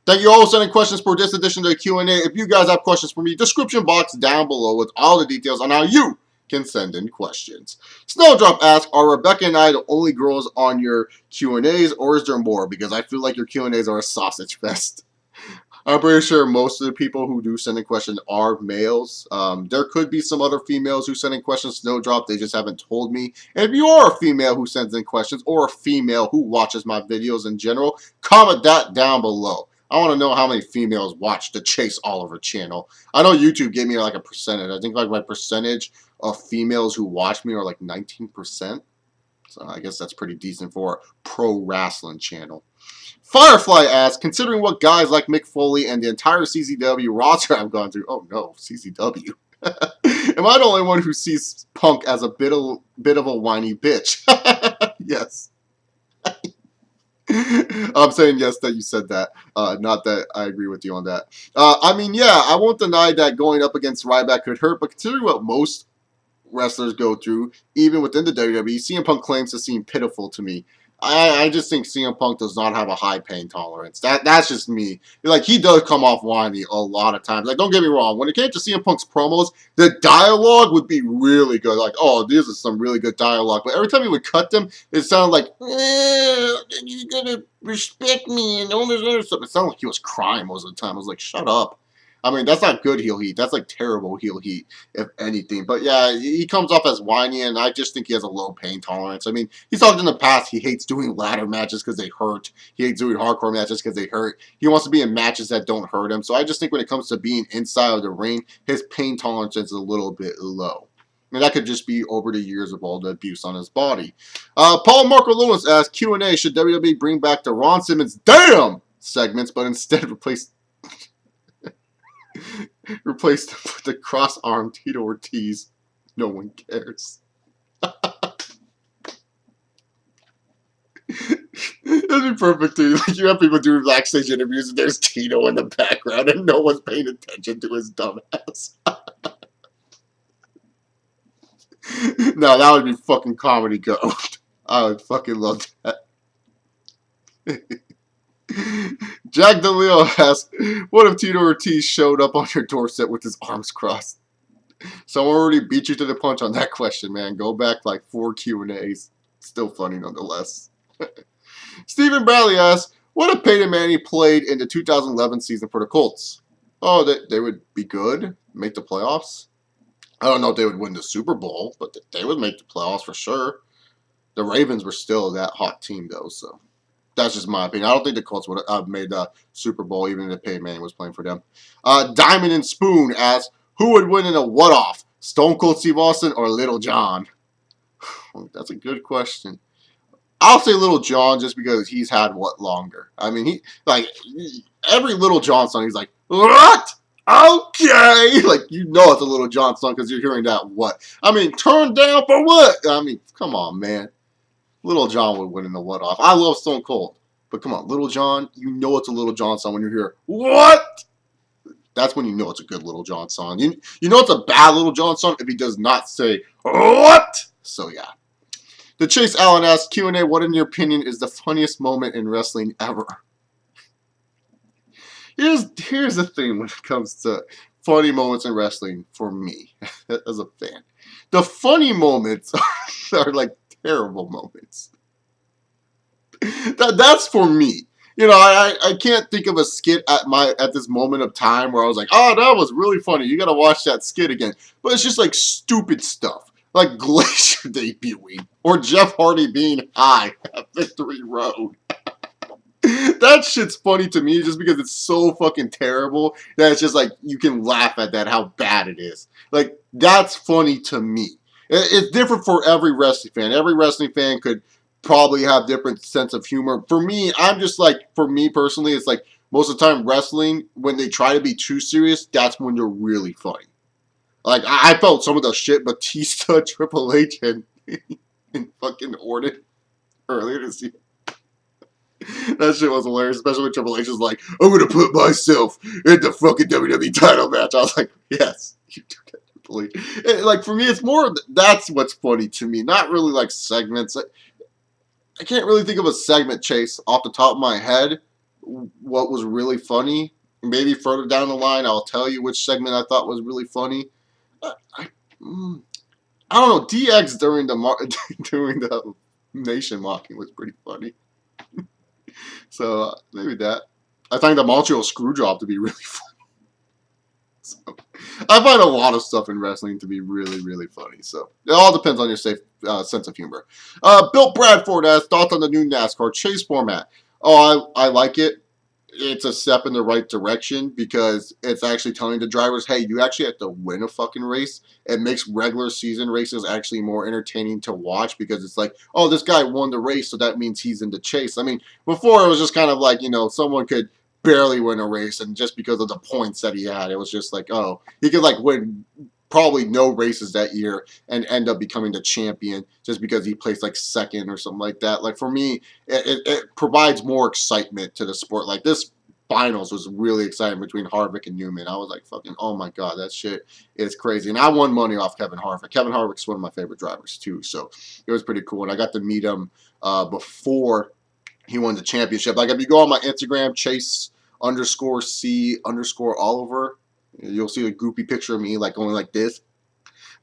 Thank you all for sending questions for this edition of the Q&A. If you guys have questions for me, description box down below with all the details on how you can send in questions. Snowdrop asks, are Rebecca and I the only girls on your Q&As, or is there more? Because I feel like your Q&As are a sausage fest. I'm pretty sure most of the people who do send in questions are males. There could be some other females who send in questions, Snowdrop, they just haven't told me. And if you are a female who sends in questions, or a female who watches my videos in general, comment that down below. I want to know how many females watch the Chase Oliver channel. I know YouTube gave me like a percentage. I think like my percentage of females who watch me are like 19%. So I guess that's pretty decent for a pro wrestling channel. Firefly asks, considering what guys like Mick Foley and the entire CZW roster I've gone through, oh no, CZW. Am I the only one who sees Punk as a bit of a whiny bitch? Yes. I'm saying yes that you said that, not that I agree with you on that. I mean, yeah, I won't deny that going up against Ryback could hurt, but considering what most wrestlers go through, even within the WWE, CM Punk claims to seem pitiful to me. I just think CM Punk does not have a high pain tolerance. That's just me. Like, he does come off whiny a lot of times. Like, don't get me wrong. When it came to CM Punk's promos, the dialogue would be really good. Like, oh, this is some really good dialogue. But every time he would cut them, it sounded like, you gotta respect me and all this other stuff. It sounded like he was crying most of the time. I was like, shut up. I mean, that's not good heel heat. That's like terrible heel heat, if anything. But yeah, he comes off as whiny, and I just think he has a low pain tolerance. I mean, he's talked in the past he hates doing ladder matches because they hurt. He hates doing hardcore matches because they hurt. He wants to be in matches that don't hurt him. So I just think when it comes to being inside of the ring, his pain tolerance is a little bit low. And that could just be over the years of all the abuse on his body. Paul Marco Lewis asks, Q&A, should WWE bring back the Ron Simmons damn segments, but instead replace them with the cross-armed Tito Ortiz? No one cares. That'd be perfect too. Like, you have people doing backstage interviews and there's Tito in the background and no one's paying attention to his dumb ass. No, that would be fucking comedy gold. I would fucking love that. Jack DeLeo asks, what if Tito Ortiz showed up on your doorstep with his arms crossed? Someone already beat you to the punch on that question, man. Go back like 4 Q&As. Still funny nonetheless. Stephen Bradley asks, what if Peyton Manning played in the 2011 season for the Colts? Oh, they would be good, make the playoffs. I don't know if they would win the Super Bowl, but they would make the playoffs for sure. The Ravens were still that hot team, though, so that's just my opinion. I don't think the Colts would have made the Super Bowl even if Peyton Manning was playing for them. Diamond and Spoon asks, who would win in a what-off? Stone Cold Steve Austin or Little John? That's a good question. I'll say Little John just because he's had what longer. I mean, every Little John song, he's like, what? Okay. Like, you know it's a Little John song because you're hearing that what. I mean, turn down for what? I mean, come on, man. Little John would win in the what-off. I love Stone Cold. But come on, Little John, you know it's a Little John song when you hear, what? That's when you know it's a good Little John song. You know it's a bad Little John song if he does not say, what? So, yeah. The Chase Allen asks, Q&A, what in your opinion is the funniest moment in wrestling ever? Here's the thing when it comes to funny moments in wrestling for me as a fan. The funny moments are like terrible moments. That's for me. You know, I can't think of a skit at this moment of time where I was like, oh, that was really funny. You got to watch that skit again. But it's just like stupid stuff. Like Glacier debuting. Or Jeff Hardy being high at Victory Road. That shit's funny to me just because it's so fucking terrible that it's just like you can laugh at that, how bad it is. Like, that's funny to me. It's different for every wrestling fan. Every wrestling fan could probably have different sense of humor. For me, I'm just like, for me personally, it's like most of the time wrestling, when they try to be too serious, that's when they're really funny. Like, I felt some of the shit Batista, Triple H, and fucking Orton earlier this year. That shit was hilarious, especially when Triple H was like, I'm going to put myself in the fucking WWE title match. I was like, yes, you do that, Triple H. Like, for me, it's more, that's what's funny to me, not really like segments. I can't really think of a segment, Chase, off the top of my head what was really funny. Maybe further down the line, I'll tell you which segment I thought was really funny. I, mm, I don't know. DX during the during the nation mocking was pretty funny. So maybe that. I find the Montreal Screwjob to be really funny. So, I find a lot of stuff in wrestling to be really, really funny. So it all depends on your safe sense of humor. Bill Bradford has thoughts on the new NASCAR chase format. Oh, I like it. It's a step in the right direction because it's actually telling the drivers, hey, you actually have to win a fucking race. It makes regular season races actually more entertaining to watch because it's like, oh, this guy won the race, so that means he's in the chase. I mean, before it was just kind of like, someone could barely win a race, and just because of the points that he had, it was just like, oh, he could like win probably no races that year and end up becoming the champion just because he placed like second or something like that. Like for me, it provides more excitement to the sport. Like this finals was really exciting between Harvick and Newman. I was like, fucking, oh my god, that shit is crazy. And I won money off Kevin Harvick. Kevin Harvick's one of my favorite drivers too, so it was pretty cool. And I got to meet him before he won the championship. Like if you go on my Instagram, Chase_C_Oliver, you'll see a goopy picture of me like going like this.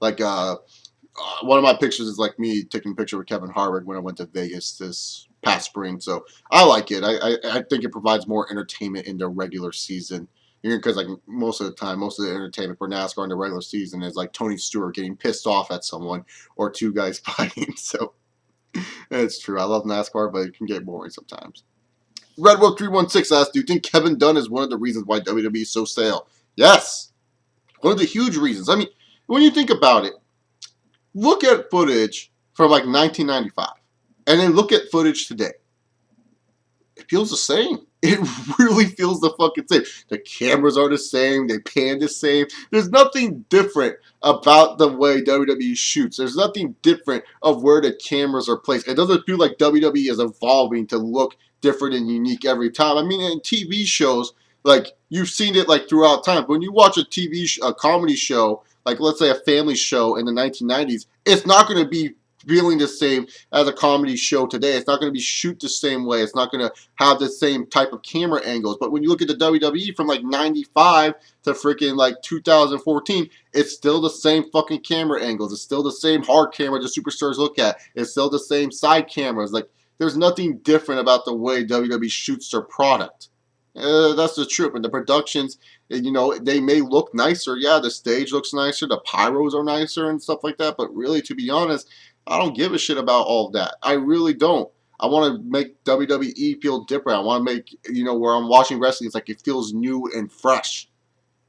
Like one of my pictures is like me taking a picture with Kevin Harvick when I went to Vegas this past spring. So I like it. I think it provides more entertainment in the regular season. Because like most of the time, most of the entertainment for NASCAR in the regular season is like Tony Stewart getting pissed off at someone or two guys fighting. So it's true. I love NASCAR, but it can get boring sometimes. Redwood316 asks, do you think Kevin Dunn is one of the reasons why WWE is so stale? Yes. One of the huge reasons. I mean, when you think about it, look at footage from like 1995 and then look at footage today. It feels the same. It really feels the fucking same. The cameras are the same. They pan the same. There's nothing different about the way WWE shoots. There's nothing different of where the cameras are placed. It doesn't feel like WWE is evolving to look different and unique every time. I mean, in TV shows, like, you've seen it, like, throughout time. But when you watch a comedy show, like, let's say a family show in the 1990s, it's not going to be feeling the same as a comedy show today. It's not going to be shoot the same way. It's not going to have the same type of camera angles. But when you look at the WWE from like 95 to freaking like 2014, it's still the same fucking camera angles. It's still the same hard camera the superstars look at. It's still the same side cameras. Like, there's nothing different about the way WWE shoots their product. That's the truth. And the productions, they may look nicer. Yeah, the stage looks nicer. The pyros are nicer and stuff like that. But really, to be honest, I don't give a shit about all of that. I really don't. I want to make WWE feel different. I want to make, where I'm watching wrestling, it's like it feels new and fresh.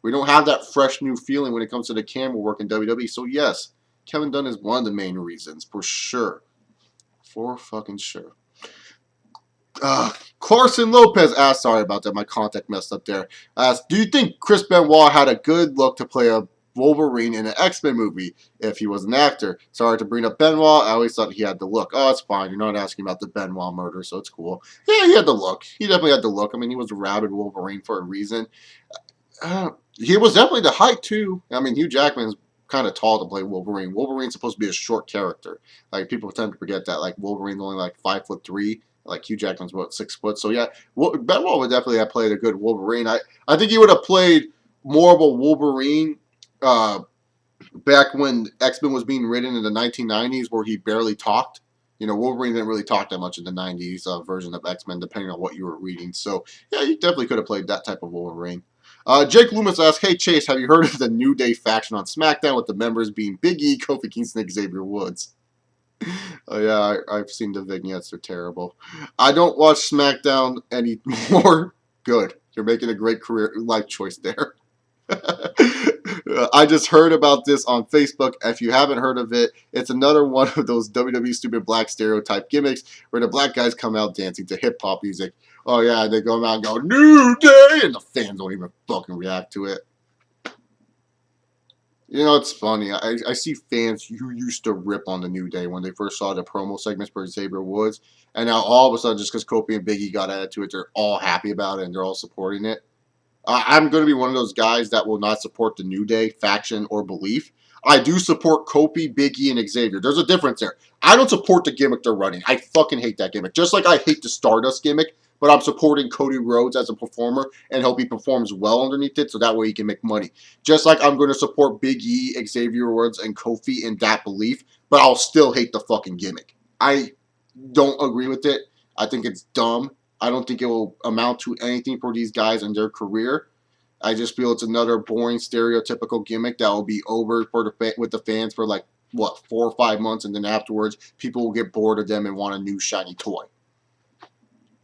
We don't have that fresh new feeling when it comes to the camera work in WWE. So yes, Kevin Dunn is one of the main reasons, for sure. For fucking sure. Carson Lopez asked, sorry about that, my contact messed up there, asked, do you think Chris Benoit had a good look to play a Wolverine in an X-Men movie if he was an actor? Sorry to bring up Benoit. I always thought he had the look. Oh, it's fine. You're not asking about the Benoit murder, so it's cool. Yeah, he had the look. He definitely had the look. I mean, he was a rabid Wolverine for a reason. He was definitely the height, too. I mean, Hugh Jackman's kind of tall to play Wolverine. Wolverine's supposed to be a short character. Like, people tend to forget that. Like, Wolverine's only like 5'3". Like, Hugh Jackman's about 6 foot. So, yeah, Benoit would definitely have played a good Wolverine. I think he would have played more of a Wolverine back when X-Men was being written in the 1990s, where he barely talked. Wolverine didn't really talk that much in the 90s version of X-Men, depending on what you were reading. So, yeah, he definitely could have played that type of Wolverine. Jake Loomis asks, hey, Chase, have you heard of the New Day faction on SmackDown with the members being Big E, Kofi Kingston, and Xavier Woods? Oh, yeah, I've seen the vignettes. They're terrible. I don't watch SmackDown anymore. Good. You're making a great life choice there. I just heard about this on Facebook. If you haven't heard of it, it's another one of those WWE stupid black stereotype gimmicks where the black guys come out dancing to hip-hop music. Oh, yeah, they go out and go, New Day! And the fans don't even fucking react to it. It's funny. I see fans who used to rip on the New Day when they first saw the promo segments for Xavier Woods. And now all of a sudden, just because Kofi and Big E got added to it, they're all happy about it and they're all supporting it. I'm going to be one of those guys that will not support the New Day faction or belief. I do support Kofi, Big E, and Xavier. There's a difference there. I don't support the gimmick they're running. I fucking hate that gimmick. Just like I hate the Stardust gimmick, but I'm supporting Cody Rhodes as a performer and hope he performs well underneath it so that way he can make money. Just like I'm going to support Big E, Xavier Woods, and Kofi in that belief, but I'll still hate the fucking gimmick. I don't agree with it. I think it's dumb. I don't think it will amount to anything for these guys in their career. I just feel it's another boring, stereotypical gimmick that will be over for with the fans for like, what, 4 or 5 months, and then afterwards, people will get bored of them and want a new shiny toy.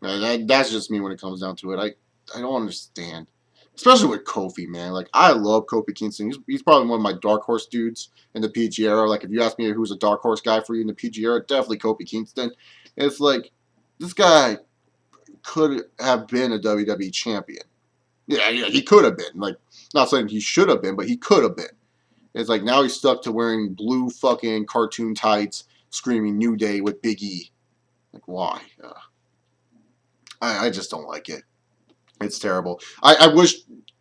That's just me when it comes down to it. I don't understand. Especially with Kofi, man. Like, I love Kofi Kingston. He's probably one of my dark horse dudes in the PG era. Like, if you ask me who's a dark horse guy for you in the PG era, definitely Kofi Kingston. And it's like, this guy could have been a WWE champion. Yeah, he could have been. Like, not saying he should have been, but he could have been. It's like now he's stuck to wearing blue fucking cartoon tights, screaming New Day with Big E. Like, why? I just don't like it. It's terrible. I wish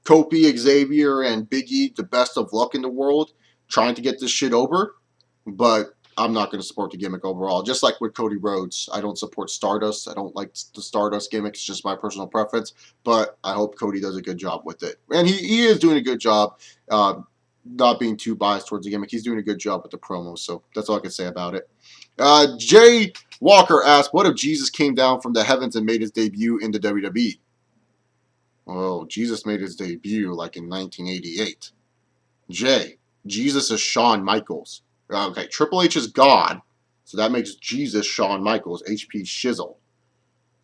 Kofi, Xavier, and Big E the best of luck in the world trying to get this shit over, but I'm not going to support the gimmick overall. Just like with Cody Rhodes, I don't support Stardust. I don't like the Stardust gimmick. It's just my personal preference, but I hope Cody does a good job with it. And he is doing a good job, not being too biased towards the gimmick. He's doing a good job with the promos, so that's all I can say about it. Jay Walker asked, what if Jesus came down from the heavens and made his debut in the WWE? Well, Jesus made his debut like in 1988. Jay, Jesus is Shawn Michaels. Okay, Triple H is God, so that makes Jesus Shawn Michaels, HP Shizzle.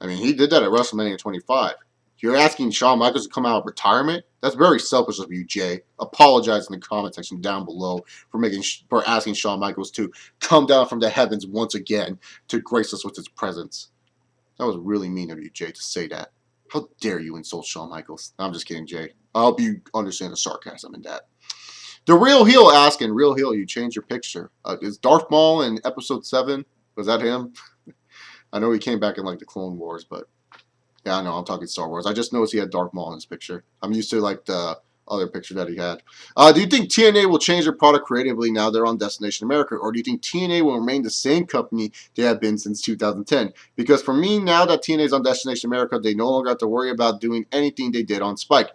I mean, he did that at WrestleMania 25. You're asking Shawn Michaels to come out of retirement? That's very selfish of you, Jay. Apologize in the comment section down below for asking Shawn Michaels to come down from the heavens once again to grace us with his presence. That was really mean of you, Jay, to say that. How dare you insult Shawn Michaels? I'm just kidding, Jay. I hope you understand the sarcasm in that. The Real Heel asking, Real Heel, you changed your picture. Is Darth Maul in episode 7? Was that him? I know he came back in like the Clone Wars, but yeah, I know, I'm talking Star Wars. I just noticed he had Darth Maul in his picture. I'm used to like the other picture that he had. Do you think TNA will change their product creatively now they're on Destination America? Or do you think TNA will remain the same company they have been since 2010? Because for me, now that TNA is on Destination America, they no longer have to worry about doing anything they did on Spike.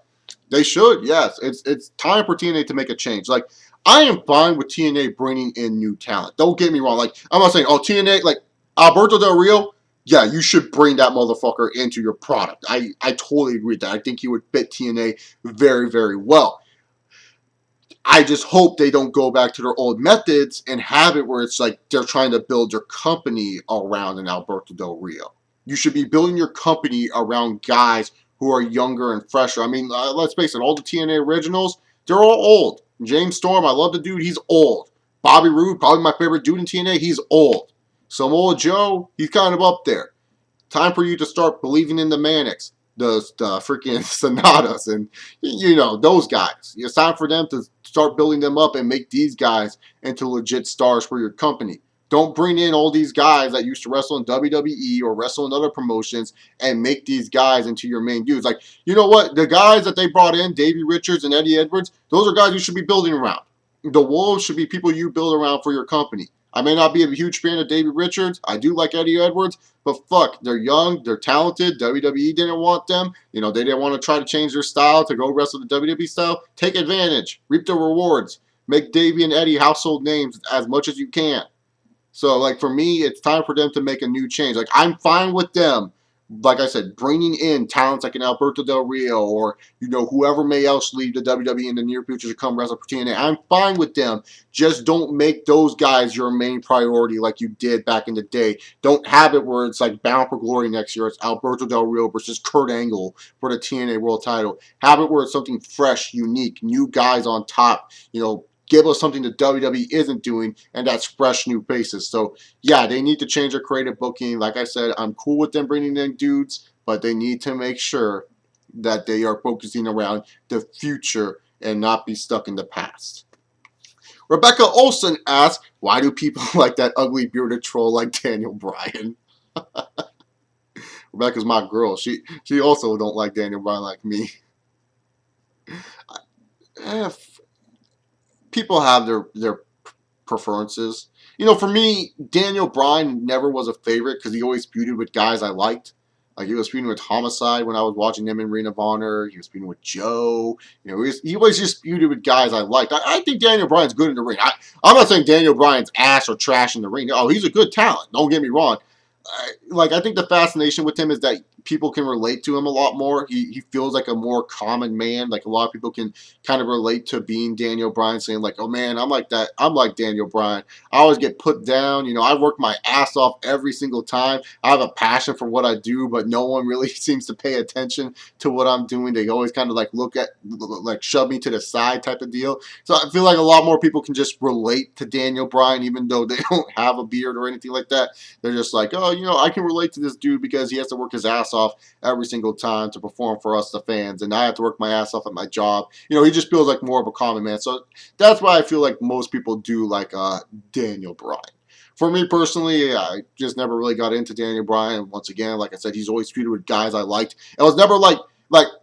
They should, yes. It's time for TNA to make a change. Like, I am fine with TNA bringing in new talent. Don't get me wrong. Like, I'm not saying, oh, TNA, like, Alberto Del Rio, yeah, you should bring that motherfucker into your product. I totally agree with that. I think he would fit TNA very, very well. I just hope they don't go back to their old methods and have it where it's like they're trying to build their company around an Alberto Del Rio. You should be building your company around guys who are younger and fresher. I mean, let's face it, all the TNA originals, they're all old. James Storm, I love the dude, he's old. Bobby Roode, probably my favorite dude in TNA, he's old. Samoa Joe, he's kind of up there. Time for you to start believing in the Manics, the freaking Sonatas, and, you know, those guys. It's time for them to start building them up and make these guys into legit stars for your company. Don't bring in all these guys that used to wrestle in WWE or wrestle in other promotions and make these guys into your main dudes. Like, you know what? The guys that they brought in, Davey Richards and Eddie Edwards, those are guys you should be building around. The Wolves should be people you build around for your company. I may not be a huge fan of Davey Richards. I do like Eddie Edwards, but fuck, they're young, they're talented. WWE didn't want them. You know, they didn't want to try to change their style to go wrestle the WWE style. Take advantage. Reap the rewards. Make Davey and Eddie household names as much as you can. So, like, for me, it's time for them to make a new change. Like, I'm fine with them, like I said, bringing in talents like an Alberto Del Rio or, you know, whoever may else leave the WWE in the near future to come wrestle for TNA. I'm fine with them. Just don't make those guys your main priority like you did back in the day. Don't have it where it's like Bound for Glory next year. It's Alberto Del Rio versus Kurt Angle for the TNA World title. Have it where it's something fresh, unique, new guys on top, you know, give us something that WWE isn't doing, and that's fresh new faces. So, yeah, they need to change their creative booking. Like I said, I'm cool with them bringing in dudes, but they need to make sure that they are focusing around the future and not be stuck in the past. Rebecca Olson asks, why do people like that ugly bearded troll like Daniel Bryan? Rebecca's my girl. She also don't like Daniel Bryan like me. People have their preferences. You know, for me, Daniel Bryan never was a favorite because he always feuded with guys I liked. Like, he was feuding with Homicide when I was watching him in Ring of Honor. He was feuding with Joe. You know, he was just feuded with guys I liked. I think Daniel Bryan's good in the ring. I'm not saying Daniel Bryan's ass or trash in the ring. Oh, he's a good talent. Don't get me wrong. I think the fascination with him is that people can relate to him a lot more. He feels like a more common man. Like, a lot of people can kind of relate to being Daniel Bryan, saying like, oh man, I'm like that. I'm like Daniel Bryan. I always get put down. You know, I work my ass off every single time. I have a passion for what I do, but no one really seems to pay attention to what I'm doing. They always kind of like look at, like, shove me to the side type of deal. So I feel like a lot more people can just relate to Daniel Bryan, even though they don't have a beard or anything like that. They're just like, oh, you know, I can relate to this dude because he has to work his ass off every single time to perform for us, the fans, and I have to work my ass off at my job. You know, he just feels like more of a common man. So that's why I feel like most people do like Daniel Bryan. For me personally, I just never really got into Daniel Bryan. Once again, like I said, he's always feuded with guys I liked. It was never like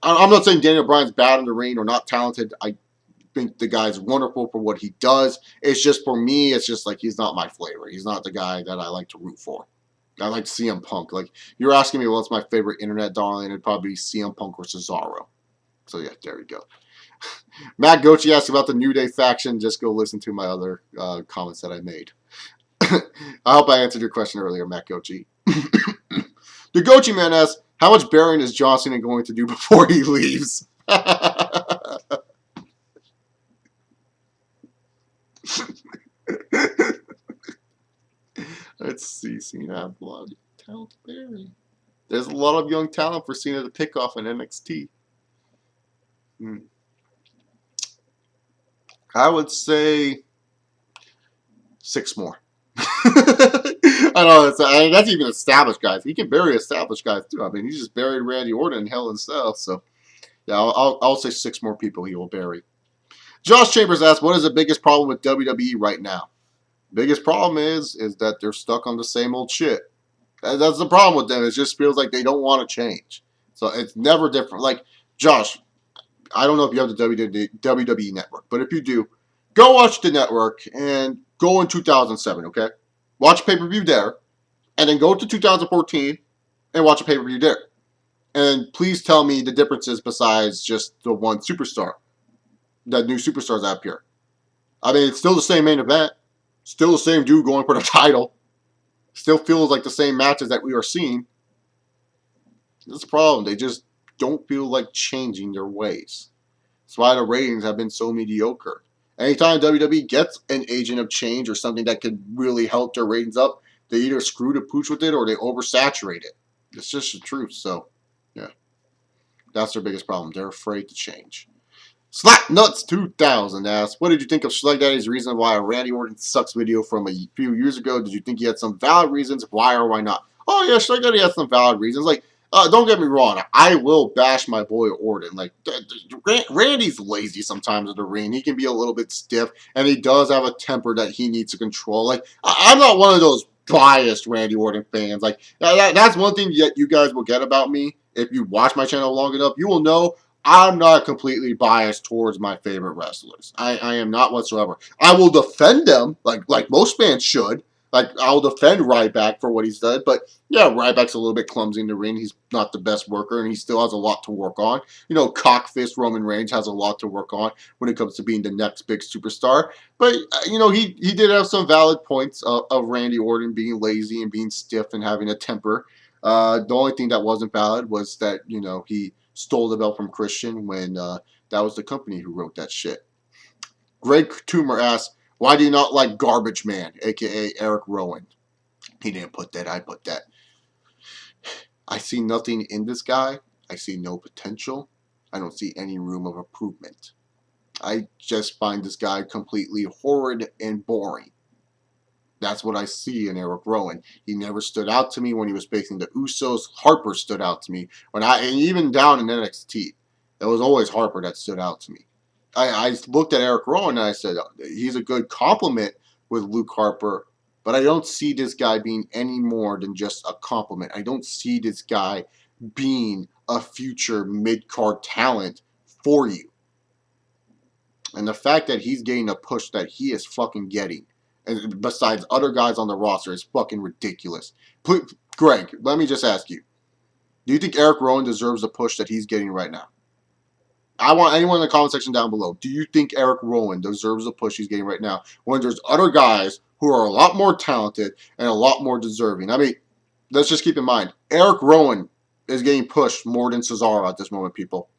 I'm not saying Daniel Bryan's bad in the ring or not talented. I think the guy's wonderful for what he does. It's just, for me, it's just like he's not my flavor. He's not the guy that I like to root for. I like CM Punk. Like, you're asking me what's my favorite internet darling, it'd probably be CM Punk or Cesaro. So yeah, there we go. Matt Gochi asked about the New Day faction. Just go listen to my other comments that I made. I hope I answered your question earlier, Matt Gochi. The Gochi man asks, how much burying is John Cena going to do before he leaves? Let's see. Cena have a lot of talent to bury. There's a lot of young talent for Cena to pick off in NXT. I would say 6 more. I know that's even established guys. He can bury established guys too. I mean, he just buried Randy Orton in Hell in Cell. So yeah, I'll say 6 more people he will bury. Josh Chambers asks, what is the biggest problem with WWE right now? Biggest problem is that they're stuck on the same old shit. That's the problem with them. It just feels like they don't want to change. So it's never different. Like, Josh, I don't know if you have the WWE network, but if you do, go watch the network and go in 2007, okay? Watch pay-per-view there, and then go to 2014 and watch a pay-per-view there. And please tell me the differences besides just the one superstar, that new superstars out here. I mean, it's still the same main event, still the same dude going for the title, still feels like the same matches that we are seeing. That's the problem. They just don't feel like changing their ways. That's why the ratings have been so mediocre. Anytime WWE gets an agent of change or something that could really help their ratings up, they either screw the pooch with it or they oversaturate it. It's just the truth. So, yeah. That's their biggest problem. They're afraid to change. Slapnuts 2000 asks, what did you think of Schleg Daddy's reason why a Randy Orton sucks video from a few years ago? Did you think he had some valid reasons? Why or why not? Oh, yeah, Schleg Daddy has some valid reasons. Like, don't get me wrong. I will bash my boy Orton. Like, Randy's lazy sometimes in the ring. He can be a little bit stiff, and he does have a temper that he needs to control. Like, I'm not one of those biased Randy Orton fans. Like, that's one thing that you guys will get about me. If you watch my channel long enough, you will know I'm not completely biased towards my favorite wrestlers. I am not whatsoever. I will defend them, like most fans should. Like, I'll defend Ryback for what he's done, but yeah, Ryback's a little bit clumsy in the ring. He's not the best worker, and he still has a lot to work on. You know, Cockfist Roman Reigns has a lot to work on when it comes to being the next big superstar. But, you know, he did have some valid points of Randy Orton being lazy and being stiff and having a temper. The only thing that wasn't valid was that, you know, he stole the belt from Christian when that was the company who wrote that shit. Greg Toomer asks, why do you not like Garbage Man, a.k.a. Eric Rowan? He didn't put that. I put that. I see nothing in this guy. I see no potential. I don't see any room of improvement. I just find this guy completely horrid and boring. That's what I see in Eric Rowan. He never stood out to me when he was facing the Usos. Harper stood out to me. And even down in NXT, it was always Harper that stood out to me. I looked at Eric Rowan and I said, he's a good compliment with Luke Harper, but I don't see this guy being any more than just a compliment. I don't see this guy being a future mid-card talent for you. And the fact that he's getting a push that he is fucking getting, and besides other guys on the roster, is fucking ridiculous. Greg, let me just ask you. Do you think Eric Rowan deserves the push that he's getting right now? I want anyone in the comment section down below. Do you think Eric Rowan deserves the push he's getting right now when there's other guys who are a lot more talented and a lot more deserving? I mean, let's just keep in mind, Eric Rowan is getting pushed more than Cesaro at this moment, people.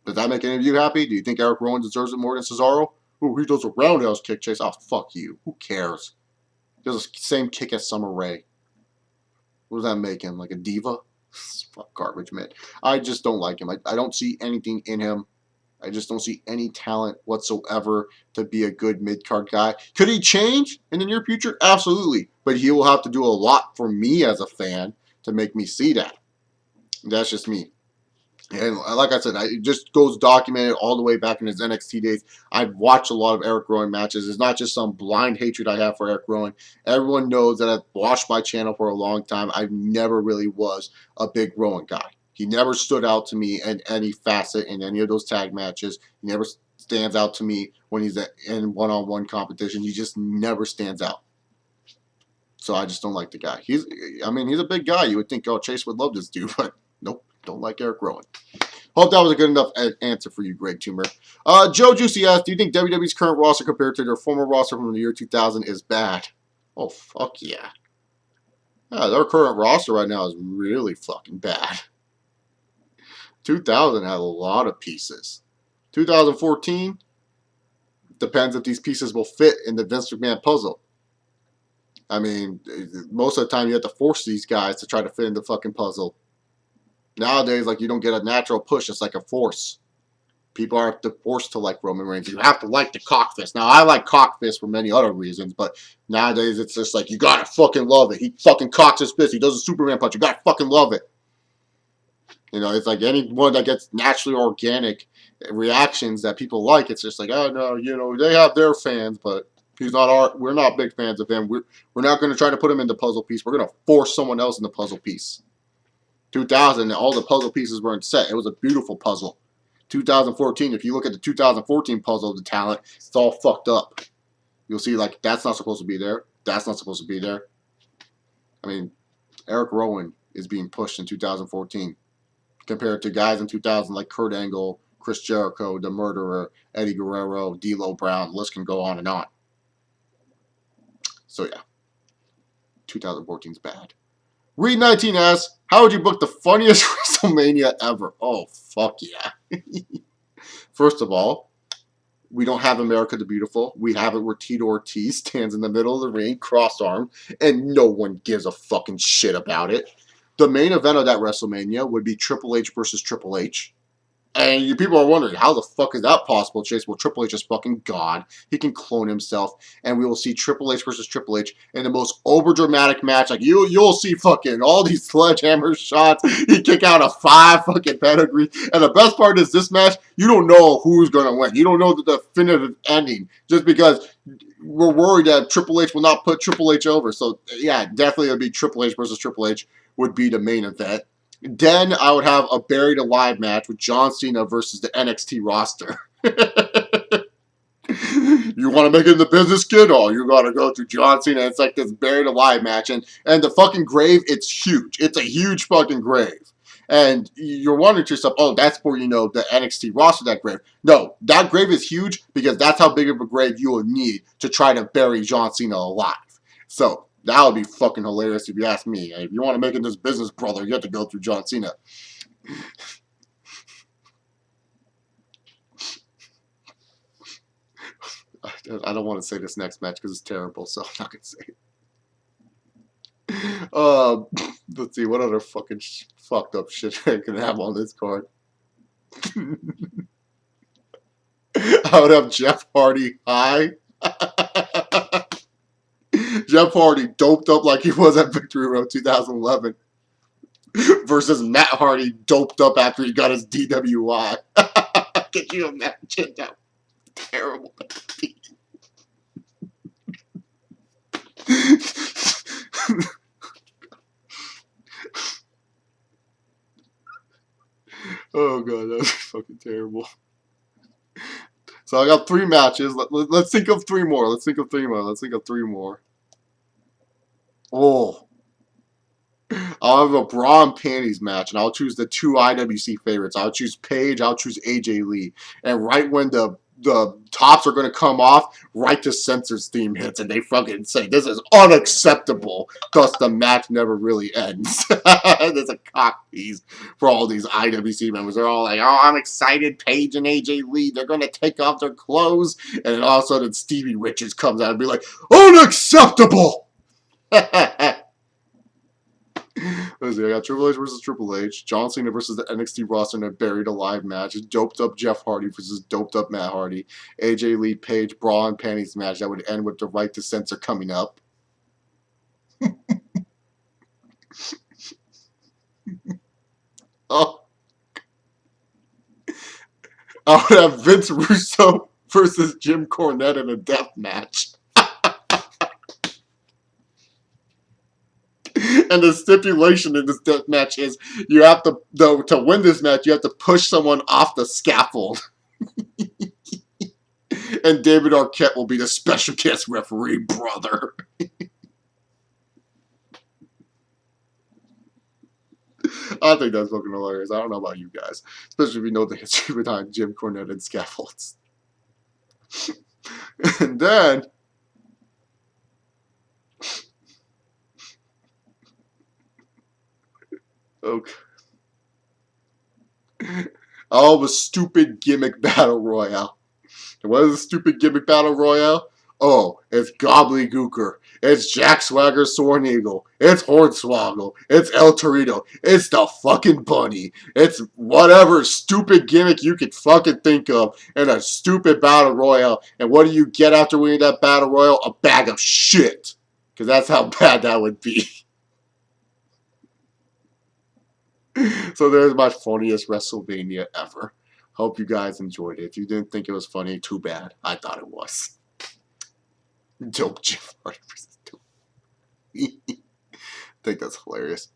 Does that make any of you happy? Do you think Eric Rowan deserves it more than Cesaro? Ooh, he does a roundhouse kick chase. Oh, fuck you. Who cares? He does the same kick as Summer Rae. What does that make him? Like a diva? Fuck garbage, man. I just don't like him. I don't see anything in him. I just don't see any talent whatsoever to be a good mid-card guy. Could he change in the near future? Absolutely. But he will have to do a lot for me as a fan to make me see that. That's just me. And like I said, it just goes documented all the way back in his NXT days. I've watched a lot of Eric Rowan matches. It's not just some blind hatred I have for Eric Rowan. Everyone knows that I've watched my channel for a long time. I never really was a big Rowan guy. He never stood out to me in any facet in any of those tag matches. He never stands out to me when he's in one-on-one competition. He just never stands out. So I just don't like the guy. He's a big guy. You would think, oh, Chase would love this dude, but nope. Don't like Eric Rowan. Hope that was a good enough answer for you, Greg Toomer. Joe Juicy asks, do you think WWE's current roster compared to their former roster from the year 2000 is bad? Oh, fuck yeah. Yeah, their current roster right now is really fucking bad. 2000 had a lot of pieces. 2014, depends if these pieces will fit in the Vince McMahon puzzle. I mean, most of the time you have to force these guys to try to fit in the fucking puzzle. Nowadays, like, you don't get a natural push. It's like a force. People are forced to like Roman Reigns. You have to like the cockfist. Now, I like cockfist for many other reasons, but nowadays it's just like, you gotta fucking love it. He fucking cocks his fist. He does a Superman punch. You gotta fucking love it. You know, it's like anyone that gets naturally organic reactions that people like, it's just like, oh, no, you know, they have their fans, but we're not big fans of him. We're not going to try to put him in the puzzle piece. We're going to force someone else in the puzzle piece. 2000, all the puzzle pieces weren't set. It was a beautiful puzzle. 2014, if you look at the 2014 puzzle of the talent, it's all fucked up. You'll see, like, that's not supposed to be there. That's not supposed to be there. I mean, Eric Rowan is being pushed in 2014 compared to guys in 2000 like Kurt Angle, Chris Jericho, The Murderer, Eddie Guerrero, D'Lo Brown. The list can go on and on. So, yeah. 2014 is bad. Reed19 asks, how would you book the funniest WrestleMania ever? Oh, fuck yeah. First of all, we don't have America the Beautiful. We have it where Tito Ortiz stands in the middle of the ring, cross-armed, and no one gives a fucking shit about it. The main event of that WrestleMania would be Triple H versus Triple H. And people are wondering, how the fuck is that possible, Chase? Well, Triple H is fucking God. He can clone himself. And we will see Triple H versus Triple H in the most over-dramatic match. Like, you'll see fucking all these sledgehammer shots. He kick out a 5 fucking pedigree. And the best part is this match, you don't know who's going to win. You don't know the definitive ending. Just because we're worried that Triple H will not put Triple H over. So, yeah, definitely it would be Triple H versus Triple H would be the main event. Then I would have a buried alive match with John Cena versus the NXT roster. You want to make it in the business, kid? Oh, you got to go through John Cena. It's like this buried alive match. And the fucking grave, it's huge. It's a huge fucking grave. And you're wondering to yourself, oh, that's where, you know, the NXT roster, that grave. No, that grave is huge because that's how big of a grave you will need to try to bury John Cena alive. So, that would be fucking hilarious if you ask me. If you want to make it this business, brother, you have to go through John Cena. I don't want to say this next match because it's terrible, so I'm not going to say it. Let's see, what other fucking fucked up shit I can have on this card? I would have Jeff Hardy high. Jeff Hardy doped up like he was at Victory Road 2011 versus Matt Hardy doped up after he got his DWI. Could you imagine that? Terrible. Oh god, that was fucking terrible. So I got 3 matches. Let's think of 3 more. Let's think of 3 more. Oh. I'll have a bra and panties match, and I'll choose the two IWC favorites. I'll choose Paige, I'll choose AJ Lee. And right when the tops are going to come off, right to Censor's theme hits, and they fucking say, this is unacceptable. Thus, the match never really ends. There's a cock piece for all these IWC members. They're all like, oh, I'm excited. Paige and AJ Lee, they're going to take off their clothes. And then all of a sudden, Stevie Richards comes out and be like, unacceptable! Let's see, I got Triple H versus Triple H, John Cena versus the NXT roster in a buried alive match, doped up Jeff Hardy versus doped up Matt Hardy, AJ Lee Page bra and panties match that would end with the right to censor coming up. Oh, I would have Vince Russo versus Jim Cornette in a death match. And the stipulation in this death match is you have to win this match, you have to push someone off the scaffold. And David Arquette will be the special guest referee, brother. I think that's fucking hilarious. I don't know about you guys, especially if you know the history behind Jim Cornette and scaffolds. And then okay. Oh, the stupid gimmick battle royale. And what is the stupid gimmick battle royale? Oh, it's Gobbledygooker. It's Jack Swagger Soaring Eagle. It's Hornswoggle. It's El Torito. It's the fucking bunny. It's whatever stupid gimmick you could fucking think of in a stupid battle royale. And what do you get after winning that battle royale? A bag of shit. Because that's how bad that would be. So there's my funniest WrestleMania ever. Hope you guys enjoyed it. If you didn't think it was funny, too bad. I thought it was. Dope Jeff Hardy versus Dope. I think that's hilarious.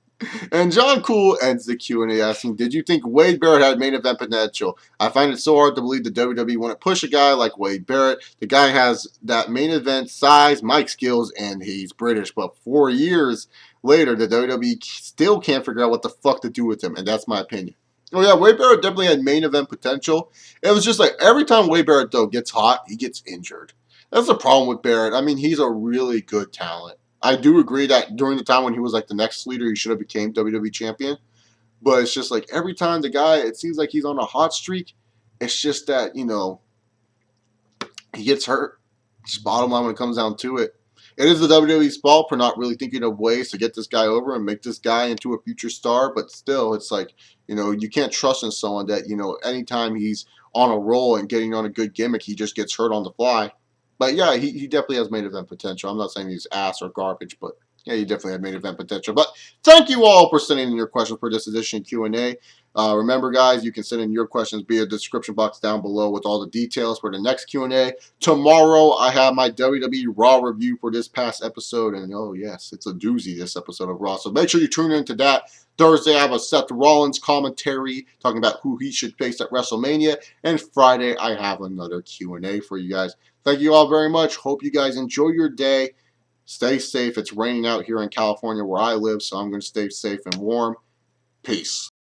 And John Cool ends the Q&A asking, did you think Wade Barrett had main event potential? I find it so hard to believe the WWE want to push a guy like Wade Barrett. The guy has that main event size, mic skills, and he's British. But 4 years later, the WWE still can't figure out what the fuck to do with him. And that's my opinion. Oh yeah, Wade Barrett definitely had main event potential. It was just like every time Wade Barrett, though, gets hot, he gets injured. That's the problem with Barrett. I mean, he's a really good talent. I do agree that during the time when he was like the next leader, he should have became WWE champion. But it's just like every time the guy, it seems like he's on a hot streak. It's just that, you know, he gets hurt. Just bottom line when it comes down to it. It is the WWE's fault for not really thinking of ways to get this guy over and make this guy into a future star. But still, it's like, you know, you can't trust in someone that, you know, anytime he's on a roll and getting on a good gimmick, he just gets hurt on the fly. But yeah, he definitely has main event potential. I'm not saying he's ass or garbage, but yeah, he definitely had main event potential. But thank you all for sending in your questions for this edition Q&A. Remember, guys, you can send in your questions via the description box down below with all the details for the next Q&A. Tomorrow, I have my WWE Raw review for this past episode. And oh, yes, it's a doozy, this episode of Raw. So make sure you tune into that. Thursday, I have a Seth Rollins commentary talking about who he should face at WrestleMania. And Friday, I have another Q&A for you guys. Thank you all very much. Hope you guys enjoy your day. Stay safe. It's raining out here in California where I live, so I'm going to stay safe and warm. Peace.